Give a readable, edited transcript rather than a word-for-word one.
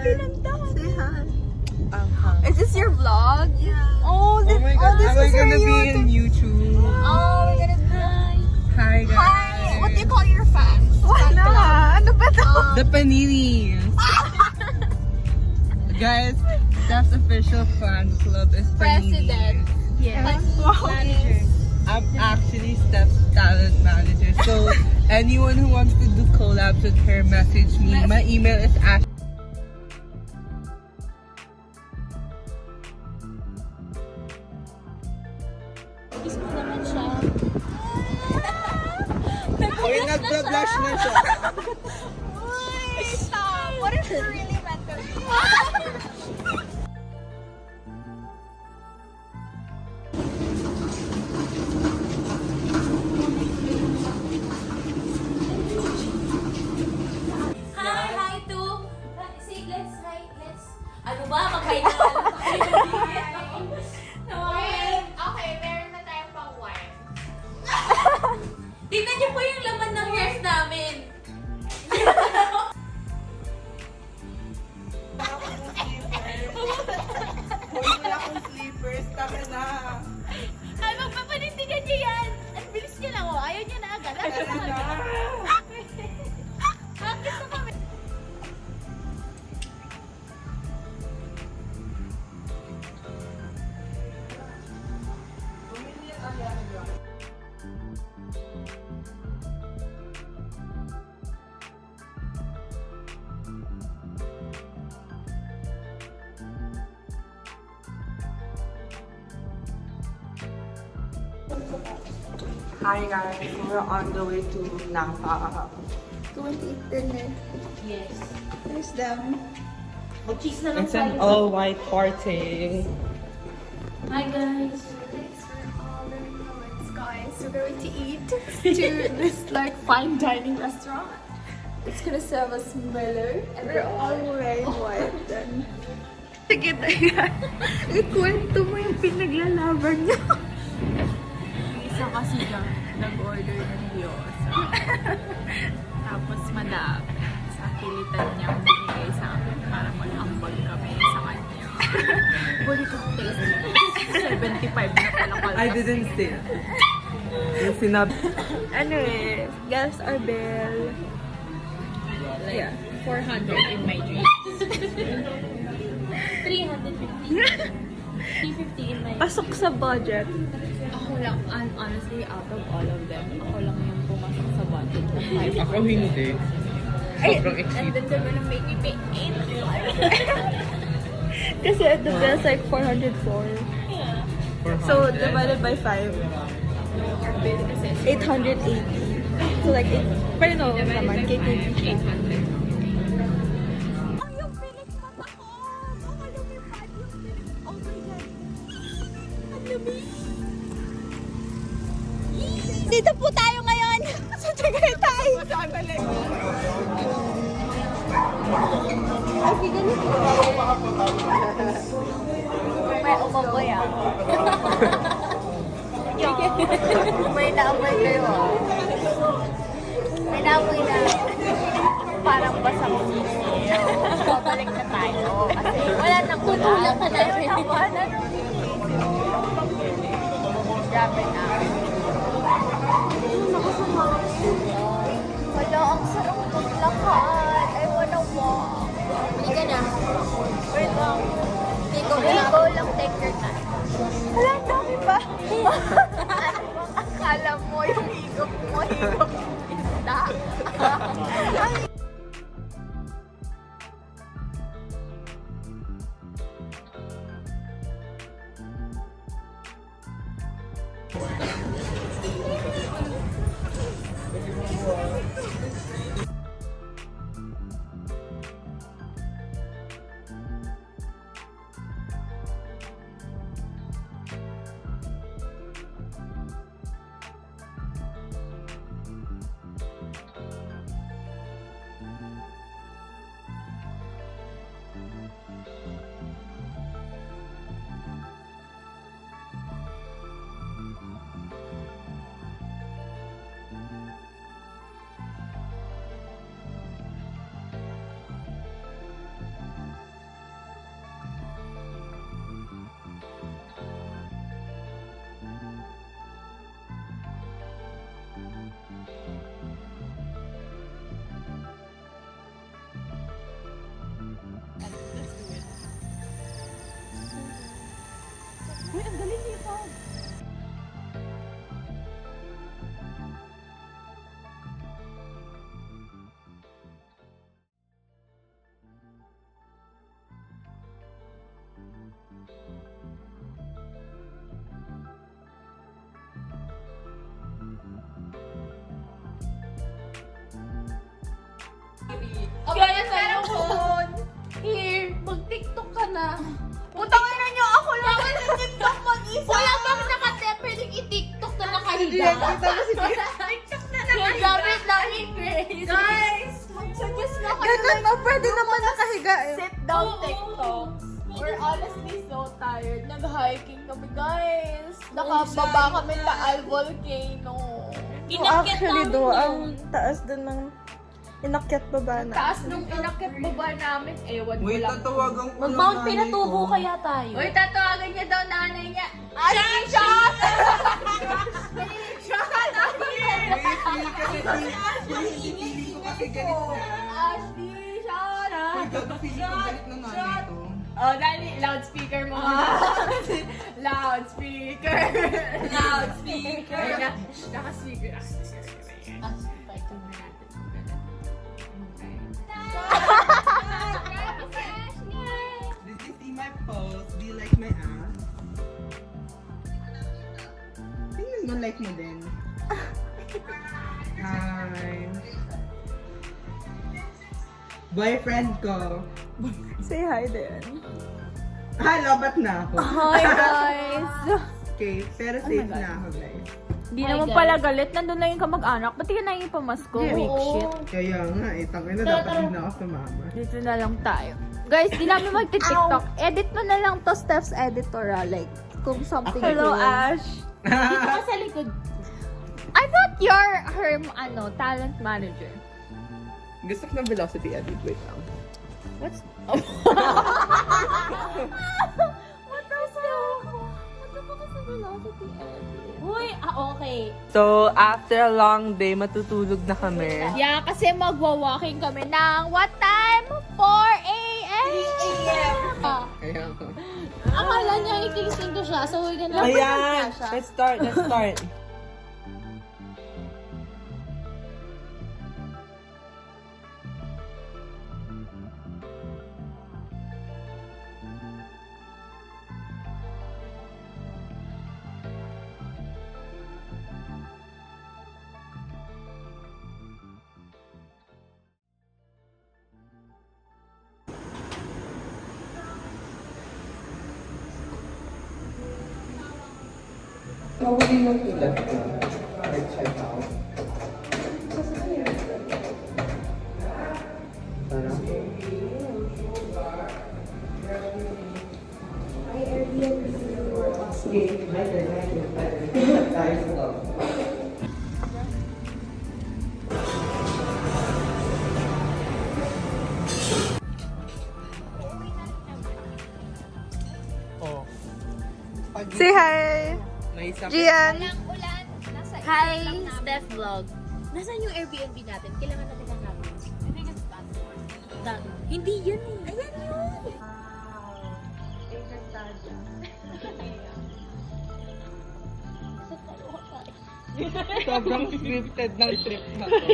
pinuntahan. Say hi. Is this your vlog? Yeah. Oh, this, Oh my god, this am I is gonna your be in YouTube? Oh, we're gonna be Hi guys. Hi! What do you call your fans? Wala! Ano ba to? The Paninis. Guys, Steph's official fan club is Paninis. President. Yes. Manager. I'm actually Steph's talent manager. So anyone who wants to do collabs with her, message me. My email is ash. Kiss mo naman siya. Uy, nagpa-blush na siya. Uy, stop! What if you're really meant to be? Hi to... Say, let's... Ano ba? Mag-hi na lang tayo. Okay, meron na tayong pang wine. Tingnan niyo po yung laman ng hairs namin. Wala akong sleepers. Taka na. Ay, magpapanindigan niyo yan. Ang bilis niya lang, oh. Ayaw niya na agad. Bakit na kami? Hi guys, we're on the way to Napa. Going to eat dinner. Yes. There's them. Mag-cheese na lang It's an tayo. all-white party. Hi, guys. Thanks for all the comments, guys. We're going to eat to this like fine dining restaurant. It's gonna serve us Miller, and we're all wearing white. Then sige tayo. Ikwento mo yung pinaglalaban niya. Isa kasi dyan, nag-order ng gyoza. Tapos madami. Sa pilitan niyang binigay sa amin para mag-ambag kami sa kanya. Buli ko taste. 75 na pala kaltas. I didn't say it. Yung sinabi. Anyway, guess our bill. Like, 400 in my dream. 350. 350 in my... Pasok sa budget. Ako lang, honestly, out of all of them, ako lang yung pumasok sa budget ng 5. Ako hindi. Sobrang And excited. then they're gonna make me pay 8. Kasi the bill's like 404. So divided by 5. Our bill kasi is 880. So like, pero no, naman, KKB. 800. Dito po tayo ngayon sa Tagaytay. Ay, ganito. May umamoy ah. May naamoy kayo ah. May naamoy na parang basang sisiyo. Babalik na tayo. Kasi wala nang kulang ka na. Wala nang grabe na. Wala, ang sarap maglakad. I wanna walk. Hindi ka na. Wait lang. Go lang, take your time. Wala, ang dami pa. Akala mo yung higop mo, higop isda. Kaya sa'yo phone. Here, mag-TikTok ka na. Putang ina niyo, ako lang ang TikTok mag-isa. Wala bang nakatep, pwedeng i-TikTok na nakahiga. TikTok na nakahiga. Gamit namin, Grace. Guys, mag-suggest na kayo. Ganun mo, pwede naman nakahiga eh. Sit down TikTok. We're honestly so tired. Nag-hiking kami, guys. Nakababa kami sa Al Volcano. Actually do, ang taas dun ng inakyat baba na. Taas nung inakyat baba namin, ewan ko Wait, lang. tatawagan ko Mag-Mount Pinatubo kaya tayo. Uy, tatawagan niya daw nanay niya. Ashley, shot! Shot! Wait, feel ka kasi. Feeling ko kasi galit na. Ashley, shot! Wait, gato feeling ko galit na nanay to. Oh, dali, loudspeaker mo. Loudspeaker. Loudspeaker. Naka-speaker. Did you see my post? Do you like my ass? Tingnan mo, like mo din. Hi. Boyfriend ko. Say hi din. Lobat na ako. Hi, guys. Okay, pero safe na ako, guys. Hindi naman pala galit. Nandun lang yung kamag-anak. Ba't ka na yung pamasko? Weak shit. Kaya nga, tangin na dapat din ako sumama. Dito na lang tayo. Guys, di namin magti-TikTok. Edit mo na lang to Steph's editor, like, kung something Hello, cool. Ash. Dito ka sa likod. I thought you're her, talent manager. Gusto ko ng velocity edit. Wait lang. What the fuck is the velocity edit? Uy, okay. So, after a long day, matutulog na kami. Yeah, kasi magwa-walking kami ng what time? 4 a.m. 3 a.m. Kaya ko. Akala niya ikigising ko siya, so we're gonna Ayan! siya. Let's start. Probably not to that like check out. Parang Oh. Say hi. May isa Gian. Hi, Steph Vlog. Nasaan yung Airbnb natin? Kailangan natin ang natin. Hindi yan eh. Ayan yun. sobrang scripted ng trip na to.